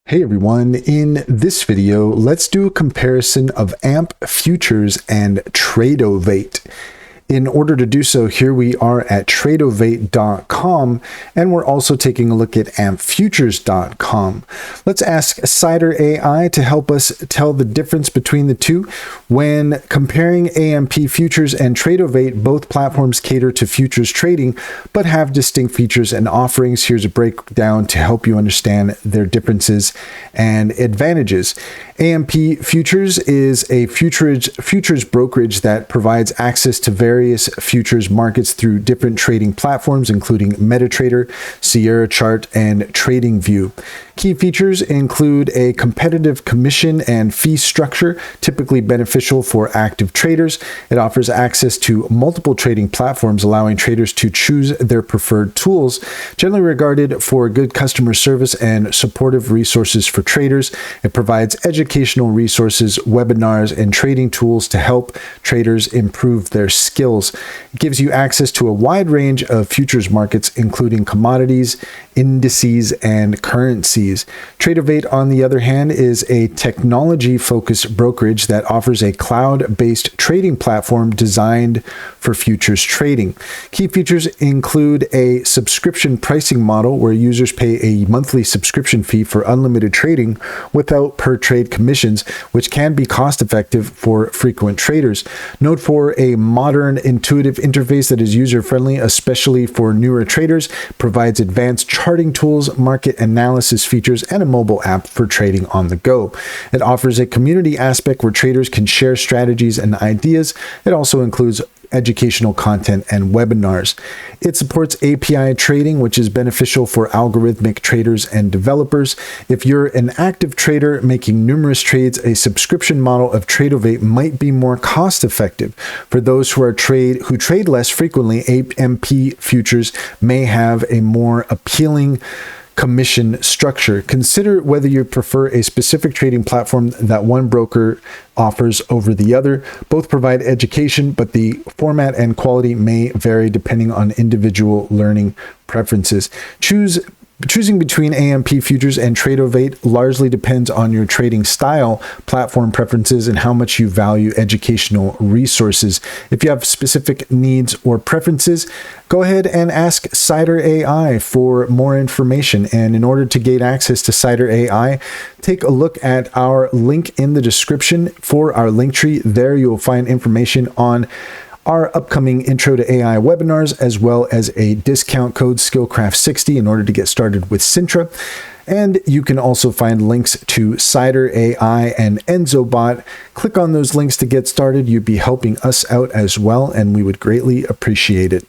Hey everyone, in this video, let's do a comparison of AMP Futures and Tradovate. In order to do so, here we are at tradovate.com, and we're also taking a look at ampfutures.com. Let's ask Cider AI to help us tell the difference between the two. When comparing AMP Futures and Tradovate, both platforms cater to futures trading, but have distinct features and offerings. Here's a breakdown to help you understand their differences and advantages. AMP Futures is a futures brokerage that provides access to various futures markets through different trading platforms, including MetaTrader, Sierra Chart, and TradingView. Key features include a competitive commission and fee structure, typically beneficial for active traders. It offers access to multiple trading platforms, allowing traders to choose their preferred tools, generally regarded for good customer service and supportive resources for traders. It provides educational resources, webinars, and trading tools to help traders improve their skills. It gives you access to a wide range of futures markets, including commodities, indices, and currencies. Tradovate, on the other hand, is a technology-focused brokerage that offers a cloud-based trading platform designed for futures trading. Key features include a subscription pricing model where users pay a monthly subscription fee for unlimited trading without per-trade commissions, which can be cost-effective for frequent traders. Note for a modern, intuitive interface that is user-friendly, especially for newer traders, provides advanced charting tools, market analysis features, and a mobile app for trading on the go. It offers a community aspect where traders can share strategies and ideas. It also includes educational content and webinars. It supports API trading, which is beneficial for algorithmic traders and developers. If you're an active trader making numerous trades, a subscription model of Tradovate might be more cost-effective. For those who trade less frequently, AMP Futures may have a more appealing commission structure. Consider whether you prefer a specific trading platform that one broker offers over the other. Both provide education, but the format and quality may vary depending on individual learning preferences. Choosing between AMP Futures and Tradovate largely depends on your trading style, platform preferences, and how much you value educational resources. If you have specific needs or preferences, go ahead and ask Cider AI for more information. And in order to gain access to Cider AI, take a look at our link in the description for our link tree. There you will find information on our upcoming Intro to AI webinars, as well as a discount code SKILLCRAFT60 in order to get started with Sintra. And you can also find links to Cider AI and EnzoBot. Click on those links to get started. You'd be helping us out as well, and we would greatly appreciate it.